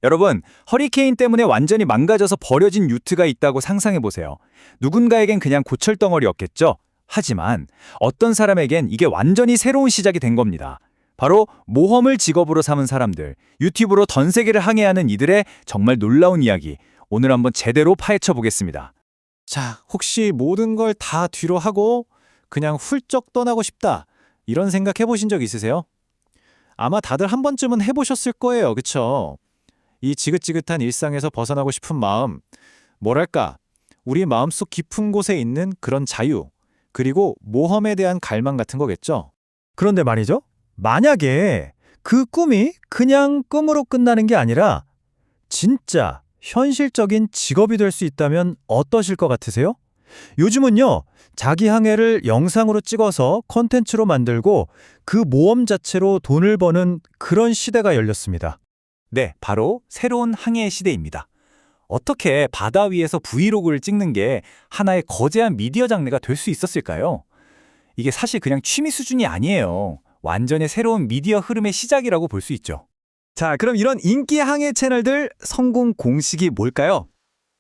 여러분, 허리케인 때문에 완전히 망가져서 버려진 유트가 있다고 상상해보세요. 누군가에겐 그냥 고철덩어리였겠죠? 하지만 어떤 사람에겐 이게 완전히 새로운 시작이 된 겁니다. 바로 모험을 직업으로 삼은 사람들, 유튜브로 전 세계를 항해하는 이들의 정말 놀라운 이야기, 오늘 한번 제대로 파헤쳐 보겠습니다. 자, 혹시 모든 걸 다 뒤로 하고 그냥 훌쩍 떠나고 싶다. 이런 생각 해보신 적 있으세요? 아마 다들 한 번쯤은 해보셨을 거예요. 그쵸? 이 지긋지긋한 일상에서 벗어나고 싶은 마음, 뭐랄까, 우리 마음속 깊은 곳에 있는 그런 자유, 그리고 모험에 대한 갈망 같은 거겠죠? 그런데 말이죠. 만약에 그 꿈이 그냥 꿈으로 끝나는 게 아니라 진짜 현실적인 직업이 될 수 있다면 어떠실 것 같으세요? 요즘은요, 자기 항해를 영상으로 찍어서 콘텐츠로 만들고 그 모험 자체로 돈을 버는 그런 시대가 열렸습니다. 네, 바로 새로운 항해의 시대입니다. 어떻게 바다 위에서 브이로그를 찍는 게 하나의 거대한 미디어 장르가 될 수 있었을까요? 이게 사실 그냥 취미 수준이 아니에요. 완전히 새로운 미디어 흐름의 시작이라고 볼 수 있죠. 자, 그럼 이런 인기 항해 채널들 성공 공식이 뭘까요?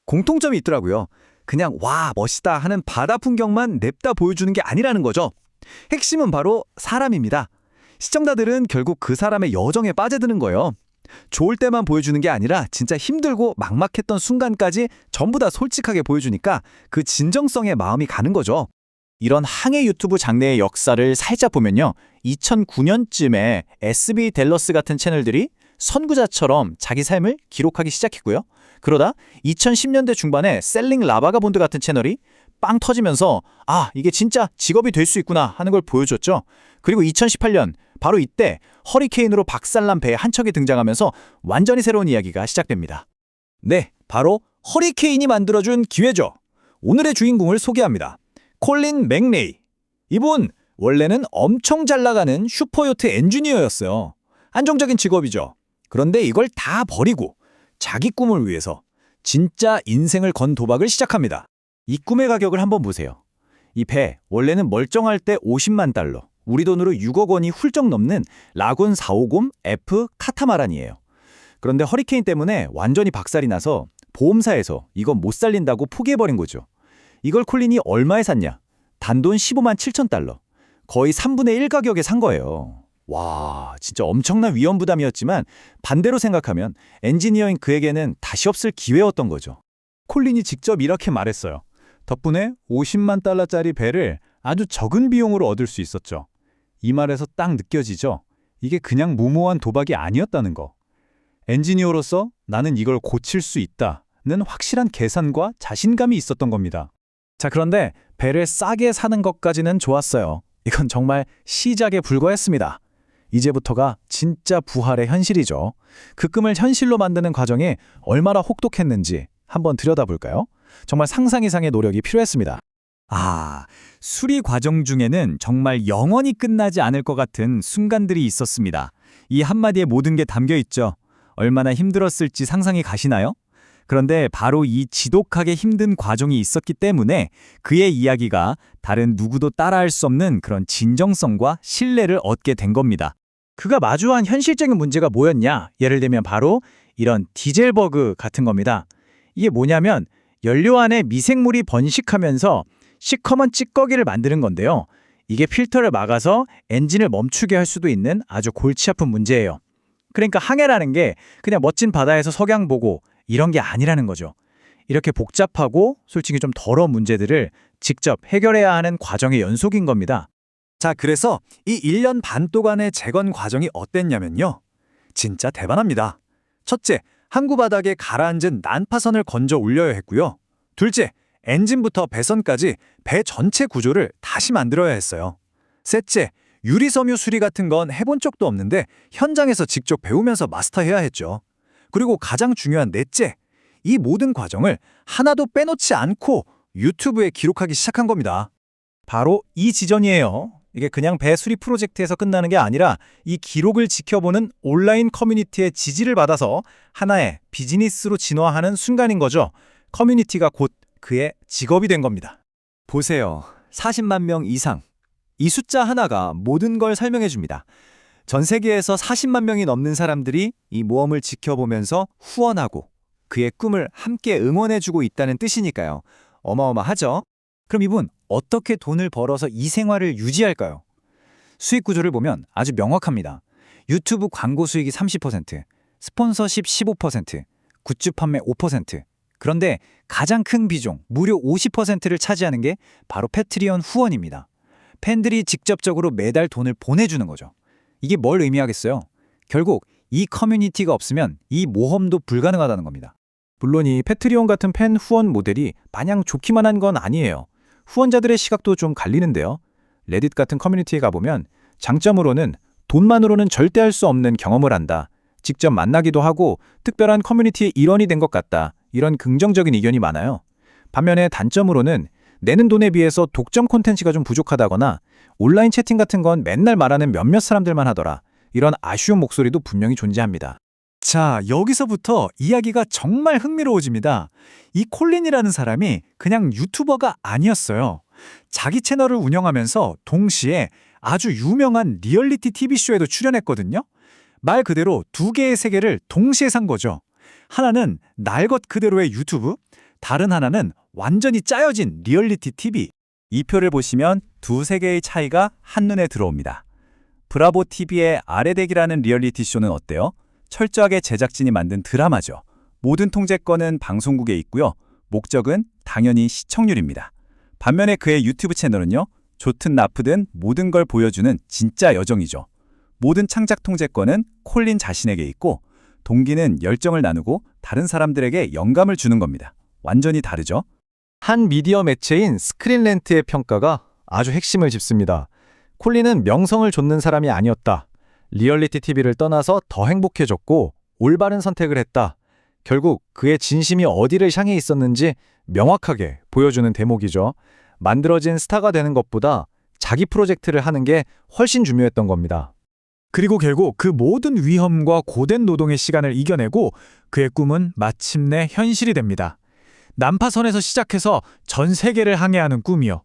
공통점이 있더라고요. 그냥 와, 멋있다 하는 바다 풍경만 냅다 보여주는 게 아니라는 거죠. 핵심은 바로 사람입니다. 시청자들은 결국 그 사람의 여정에 빠져드는 거예요. 좋을 때만 보여주는 게 아니라 진짜 힘들고 막막했던 순간까지 전부 다 솔직하게 보여주니까 그 진정성에 마음이 가는 거죠. 이런 항해 유튜브 장르의 역사를 살짝 보면요. 2009년쯤에 SB 댈러스 같은 채널들이 선구자처럼 자기 삶을 기록하기 시작했고요. 그러다 2010년대 중반에 셀링 라바가본드 같은 채널이 빵 터지면서 아, 이게 진짜 직업이 될 수 있구나 하는 걸 보여줬죠. 그리고 2018년 바로 이때 허리케인으로 박살난 배 한 척이 등장하면서 완전히 새로운 이야기가 시작됩니다. 네, 바로 허리케인이 만들어준 기회죠. 오늘의 주인공을 소개합니다. 콜린 맥레이. 이분 원래는 엄청 잘 나가는 슈퍼요트 엔지니어였어요. 안정적인 직업이죠. 그런데 이걸 다 버리고 자기 꿈을 위해서 진짜 인생을 건 도박을 시작합니다. 이 꿈의 가격을 한번 보세요. 이 배 원래는 멀쩡할 때 50만 달러, 우리 돈으로 6억 원이 훌쩍 넘는 라군 450 F 카타마란이에요. 그런데 허리케인 때문에 완전히 박살이 나서 보험사에서 이건 못 살린다고 포기해버린 거죠. 이걸 콜린이 얼마에 샀냐? 단돈 15만 7천 달러. 거의 3분의 1 가격에 산 거예요. 와, 진짜 엄청난 위험 부담이었지만 반대로 생각하면 엔지니어인 그에게는 다시 없을 기회였던 거죠. 콜린이 직접 이렇게 말했어요. 덕분에 50만 달러짜리 배를 아주 적은 비용으로 얻을 수 있었죠. 이 말에서 딱 느껴지죠? 이게 그냥 무모한 도박이 아니었다는 거. 엔지니어로서 나는 이걸 고칠 수 있다는 확실한 계산과 자신감이 있었던 겁니다. 자, 그런데 배를 싸게 사는 것까지는 좋았어요. 이건 정말 시작에 불과했습니다. 이제부터가 진짜 부활의 현실이죠. 그 꿈을 현실로 만드는 과정이 얼마나 혹독했는지 한번 들여다볼까요? 정말 상상 이상의 노력이 필요했습니다. 수리 과정 중에는 정말 영원히 끝나지 않을 것 같은 순간들이 있었습니다. 이 한마디에 모든 게 담겨 있죠. 얼마나 힘들었을지 상상이 가시나요? 그런데 바로 이 지독하게 힘든 과정이 있었기 때문에 그의 이야기가 다른 누구도 따라할 수 없는 그런 진정성과 신뢰를 얻게 된 겁니다. 그가 마주한 현실적인 문제가 뭐였냐? 예를 들면 바로 이런 디젤 버그 같은 겁니다. 이게 뭐냐면 연료 안에 미생물이 번식하면서 시커먼 찌꺼기를 만드는 건데요. 이게 필터를 막아서 엔진을 멈추게 할 수도 있는 아주 골치 아픈 문제예요. 그러니까 항해라는 게 그냥 멋진 바다에서 석양 보고 이런 게 아니라는 거죠. 이렇게 복잡하고 솔직히 좀 더러운 문제들을 직접 해결해야 하는 과정의 연속인 겁니다. 자, 그래서 이 1년 반 동안의 재건 과정이 어땠냐면요. 진짜 대단합니다. 첫째, 항구 바닥에 가라앉은 난파선을 건져 올려야 했고요. 둘째, 엔진부터 배선까지 배 전체 구조를 다시 만들어야 했어요. 셋째, 유리섬유 수리 같은 건 해본 적도 없는데 현장에서 직접 배우면서 마스터해야 했죠. 그리고 가장 중요한 넷째, 이 모든 과정을 하나도 빼놓지 않고 유튜브에 기록하기 시작한 겁니다. 바로 이 지점이에요. 이게 그냥 배 수리 프로젝트에서 끝나는 게 아니라 이 기록을 지켜보는 온라인 커뮤니티의 지지를 받아서 하나의 비즈니스로 진화하는 순간인 거죠. 커뮤니티가 곧 그의 직업이 된 겁니다. 보세요. 40만 명 이상. 이 숫자 하나가 모든 걸 설명해 줍니다. 전 세계에서 40만 명이 넘는 사람들이 이 모험을 지켜보면서 후원하고 그의 꿈을 함께 응원해주고 있다는 뜻이니까요. 어마어마하죠? 그럼 이분 어떻게 돈을 벌어서 이 생활을 유지할까요? 수익 구조를 보면 아주 명확합니다. 유튜브 광고 수익이 30%, 스폰서십 15%, 굿즈 판매 5%. 그런데 가장 큰 비중, 무려 50%를 차지하는 게 바로 패트리온 후원입니다. 팬들이 직접적으로 매달 돈을 보내주는 거죠. 이게 뭘 의미하겠어요? 결국 이 커뮤니티가 없으면 이 모험도 불가능하다는 겁니다. 물론 이 패트리온 같은 팬 후원 모델이 마냥 좋기만 한 건 아니에요. 후원자들의 시각도 좀 갈리는데요. 레딧 같은 커뮤니티에 가보면 장점으로는 돈만으로는 절대 할 수 없는 경험을 한다. 직접 만나기도 하고 특별한 커뮤니티의 일원이 된 것 같다. 이런 긍정적인 의견이 많아요. 반면에 단점으로는 내는 돈에 비해서 독점 콘텐츠가 좀 부족하다거나 온라인 채팅 같은 건 맨날 말하는 몇몇 사람들만 하더라. 이런 아쉬운 목소리도 분명히 존재합니다. 자, 여기서부터 이야기가 정말 흥미로워집니다. 이 콜린이라는 사람이 그냥 유튜버가 아니었어요. 자기 채널을 운영하면서 동시에 아주 유명한 리얼리티 TV쇼에도 출연했거든요. 말 그대로 두 개의 세계를 동시에 산 거죠. 하나는 날 것 그대로의 유튜브, 다른 하나는 완전히 짜여진 리얼리티 TV. 이 표를 보시면 두 세계의 차이가 한눈에 들어옵니다. 브라보 TV의 아래대기라는 리얼리티 쇼는 어때요? 철저하게 제작진이 만든 드라마죠. 모든 통제권은 방송국에 있고요. 목적은 당연히 시청률입니다. 반면에 그의 유튜브 채널은요. 좋든 나쁘든 모든 걸 보여주는 진짜 여정이죠. 모든 창작 통제권은 콜린 자신에게 있고 동기는 열정을 나누고 다른 사람들에게 영감을 주는 겁니다. 완전히 다르죠? 한 미디어 매체인 스크린렌트의 평가가 아주 핵심을 짚습니다. 콜린은 명성을 좇는 사람이 아니었다. 리얼리티 TV를 떠나서 더 행복해졌고 올바른 선택을 했다. 결국 그의 진심이 어디를 향해 있었는지 명확하게 보여주는 대목이죠. 만들어진 스타가 되는 것보다 자기 프로젝트를 하는 게 훨씬 중요했던 겁니다. 그리고 결국 그 모든 위험과 고된 노동의 시간을 이겨내고 그의 꿈은 마침내 현실이 됩니다. 난파선에서 시작해서 전 세계를 항해하는 꿈이요.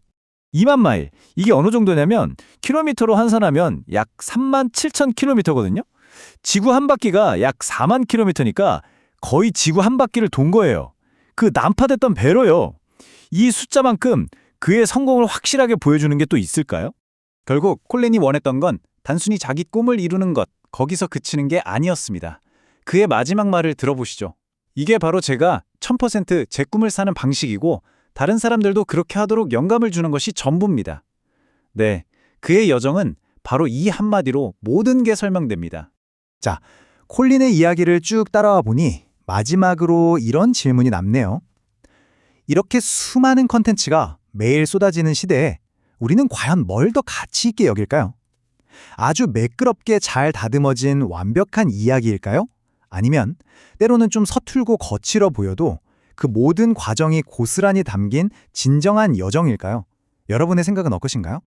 2만 마일. 이게 어느 정도냐면 킬로미터로 환산하면 약 3만 7천 킬로미터거든요. 지구 한 바퀴가 약 4만 킬로미터니까 거의 지구 한 바퀴를 돈 거예요. 그 난파됐던 배로요. 이 숫자만큼 그의 성공을 확실하게 보여주는 게 또 있을까요? 결국 콜린이 원했던 건 단순히 자기 꿈을 이루는 것, 거기서 그치는 게 아니었습니다. 그의 마지막 말을 들어보시죠. 이게 바로 제가 1000% 제 꿈을 사는 방식이고 다른 사람들도 그렇게 하도록 영감을 주는 것이 전부입니다. 네, 그의 여정은 바로 이 한마디로 모든 게 설명됩니다. 자, 콜린의 이야기를 쭉 따라와 보니 마지막으로 이런 질문이 남네요. 이렇게 수많은 컨텐츠가 매일 쏟아지는 시대에 우리는 과연 뭘 더 가치 있게 여길까요? 아주 매끄럽게 잘 다듬어진 완벽한 이야기일까요? 아니면 때로는 좀 서툴고 거칠어 보여도 그 모든 과정이 고스란히 담긴 진정한 여정일까요? 여러분의 생각은 어떠신가요?